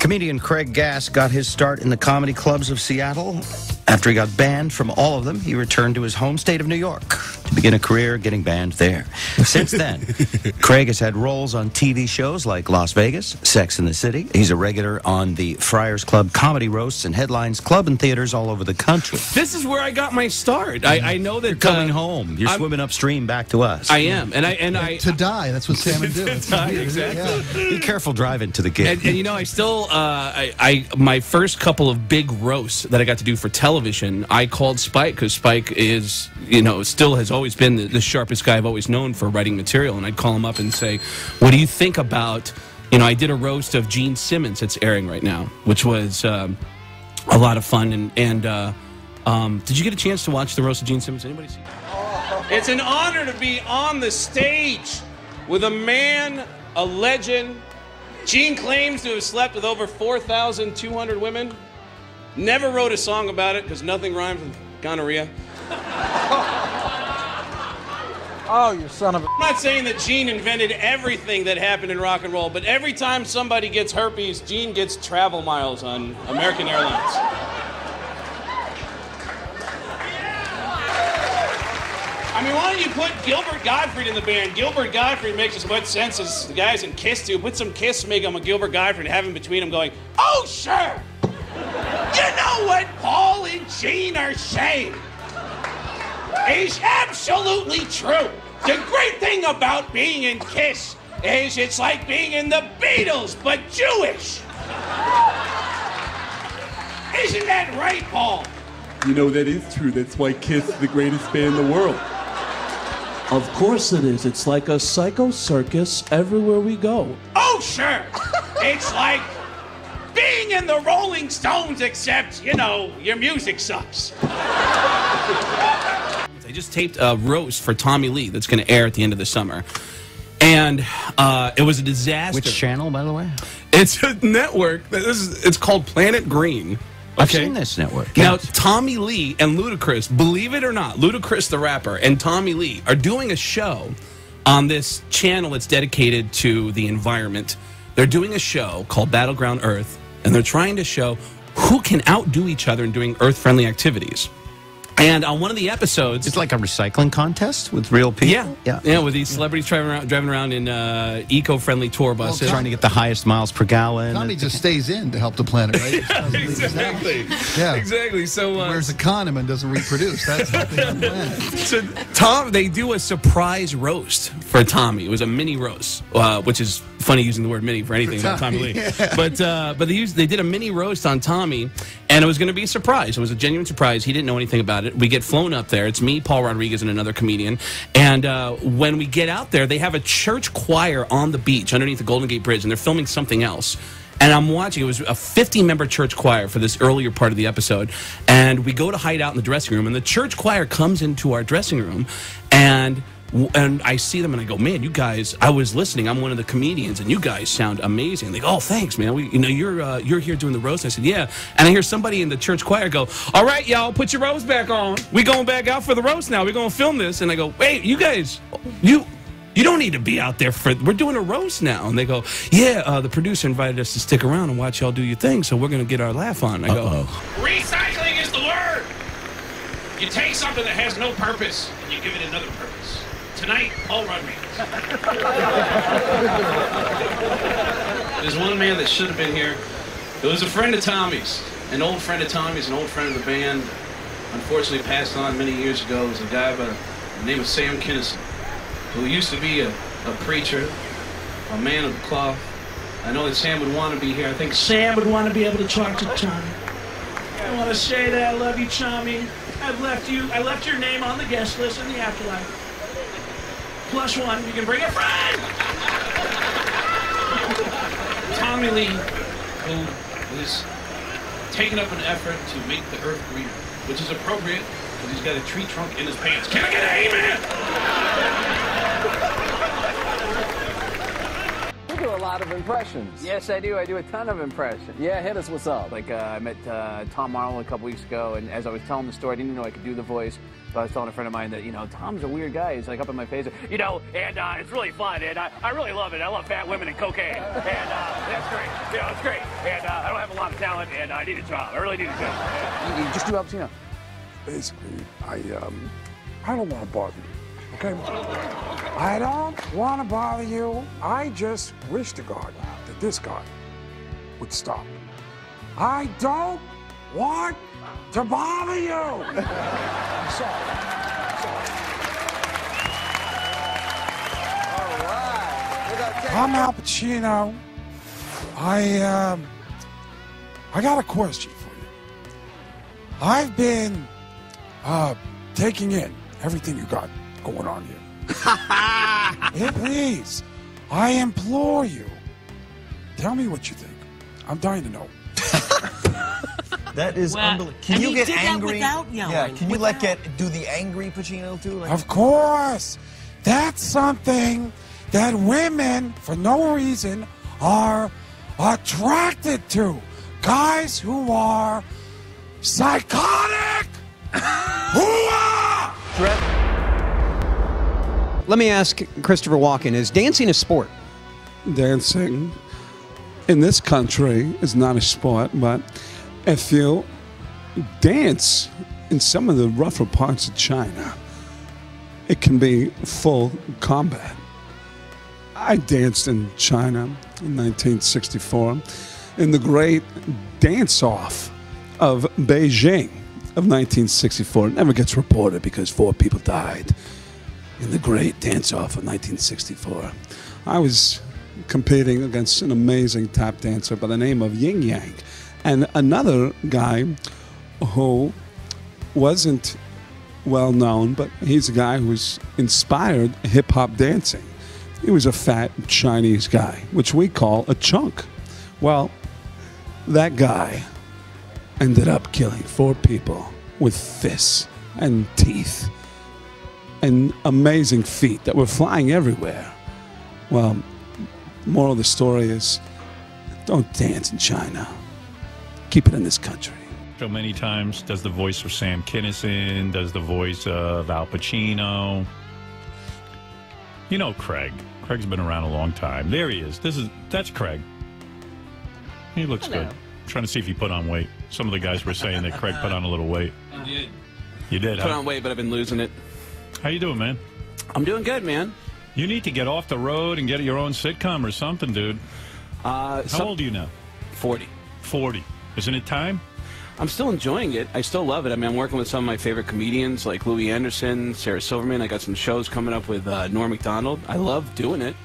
Comedian Craig Gass got his start in the comedy clubs of Seattle. After he got banned from all of them, he returned to his home state of New York to begin a career getting banned there. Since then, Craig has had roles on TV shows like Las Vegas, Sex and the City. He's a regular on the Friars Club comedy roasts and headlines club and theaters all over the country. This is where I got my start. I know that you're coming home. You're swimming upstream back to us. I am, and I to die. That's what salmon do. To die, exactly. Yeah. Be careful driving to the gig. And you know, I still my first couple of big roasts that I got to do for television, I called Spike because Spike is, you know, still has always been the sharpest guy I've always known for writing material. And I'd call him up and say, what do you think about, you know, I did a roast of Gene Simmons that's airing right now, which was a lot of fun. And did you get a chance to watch the roast of Gene Simmons? Anybody see that? It's an honor to be on the stage with a man, a legend. Gene claims to have slept with over 4,200 women. Never wrote a song about it because nothing rhymes with gonorrhea. Oh, you son of a... I'm not saying that Gene invented everything that happened in rock and roll, but every time somebody gets herpes, Gene gets travel miles on American Airlines. I mean, why don't you put Gilbert Gottfried in the band? Gilbert Gottfried makes as much sense as the guys in Kiss do. Put some Kiss makeup on Gilbert Gottfried and have him between them going, oh, sure! You know what Paul and Gene are saying is absolutely true. The great thing about being in Kiss is it's like being in the Beatles, but Jewish. Isn't that right, Paul? You know, that is true. That's why Kiss is the greatest band in the world. Of course it is. It's like a psycho circus everywhere we go. Oh, sure. It's like being in the Rolling Stones, except, you know, your music sucks. I just taped a roast for Tommy Lee that's going to air at the end of the summer. And it was a disaster. Which channel, by the way? It's a network. It's called Planet Green. I've seen this network. Now, Yes. Tommy Lee and Ludacris, believe it or not, Ludacris the rapper and Tommy Lee are doing a show on this channel that's dedicated to the environment. They're doing a show called Battleground Earth, and they're trying to show who can outdo each other in doing Earth-friendly activities. And on one of the episodes... It's like a recycling contest with real people? Yeah, with these celebrities driving around in eco-friendly tour buses. Well, trying to get the highest miles per gallon. Tommy just stays in to help the planet, right? Exactly. Yeah. Exactly. So wears a condom and doesn't reproduce. That's helping the planet. So they do a surprise roast for Tommy. It was a mini roast, which is funny using the word mini for anything about Tommy Lee. Yeah. But they did a mini roast on Tommy, and it was going to be a surprise. It was a genuine surprise. He didn't know anything about it. We get flown up there. It's me, Paul Rodriguez, and another comedian. And when we get out there, they have a church choir on the beach underneath the Golden Gate Bridge, and they're filming something else. And I'm watching. It was a 50-member church choir for this earlier part of the episode. And we go to hide out in the dressing room, and the church choir comes into our dressing room, and I see them and I go, man, you guys, I was listening, I'm one of the comedians, and you guys sound amazing. They go, oh, thanks, man. You're here doing the roast. I said, yeah. And I hear somebody in the church choir go, all right, y'all, put your roast back on. We going back out for the roast now. We're going to film this. And I go, wait, you guys, you don't need to be out there we're doing a roast now. And they go, yeah, the producer invited us to stick around and watch y'all do your thing, so we're going to get our laugh on. I go, recycling is the word. You take something that has no purpose and you give it another purpose. Tonight, Paul Rodriguez. There's one man that should have been here. It was a friend of Tommy's, an old friend of Tommy's, an old friend of the band. Unfortunately passed on many years ago. It was a guy by the name of Sam Kinison, who used to be a preacher, a man of the cloth. I know that Sam would want to be here. I think Sam would want to be able to talk to Tommy. I want to say that I love you, Tommy. I left your name on the guest list in the afterlife. +1, you can bring a friend! Tommy Lee, who is taking up an effort to make the earth greener, which is appropriate because he's got a tree trunk in his pants. Can I get an amen? do a lot of impressions. Yes, I do. I do a ton of impressions. Yeah, hit us. What's up? Like, I met Tom Arnold a couple weeks ago, and as I was telling the story, I didn't even know I could do the voice. So I was telling a friend of mine that, you know, Tom's a weird guy. He's like up in my face, you know, and it's really fun, and I really love it. I love fat women and cocaine, and that's great. You know, it's great. And I don't have a lot of talent, and I need a job. I really need a job. You just do Al Pacino. Basically, I don't want to bother you, okay? I don't want to bother you. I just wish to God that this guy would stop. I don't want to bother you. I'm sorry. All right. I'm Al Pacino. I got a question for you. I've been taking in everything you got going on here. Yeah, please, I implore you. Tell me what you think. I'm dying to know. That is unbelievable. Can you get angry? Without yelling. Yeah, can you do the angry Pacino too? Like, Of course. That's something that women, for no reason, are attracted to. Guys who are psychotic. Let me ask Christopher Walken, is dancing a sport? Dancing in this country is not a sport, but if you dance in some of the rougher parts of China, it can be full combat. I danced in China in 1964 in the great dance-off of Beijing of 1964. It never gets reported because 4 people died in the great dance-off of 1964. I was competing against an amazing tap dancer by the name of Ying Yang and another guy who wasn't well known, but he's a guy who's inspired hip-hop dancing. He was a fat Chinese guy, which we call a chunk. Well, that guy ended up killing 4 people with fists and teeth and amazing feet that were flying everywhere. Well, moral of the story is, don't dance in China. Keep it in this country. So many times, does the voice of Sam Kinison, does the voice of Al Pacino. You know Craig. Craig's been around a long time. There he is. That's Craig. He looks good. I'm trying to see if he put on weight. Some of the guys were saying that Craig put on a little weight. I did. You did, Put on weight, but I've been losing it. How you doing, man? I'm doing good, man. You need to get off the road and get your own sitcom or something, dude. How old are you now? 40. 40. Isn't it time? I'm still enjoying it. I still love it. I mean, I'm working with some of my favorite comedians like Louis Anderson, Sarah Silverman. I got some shows coming up with Norm Macdonald. I love doing it.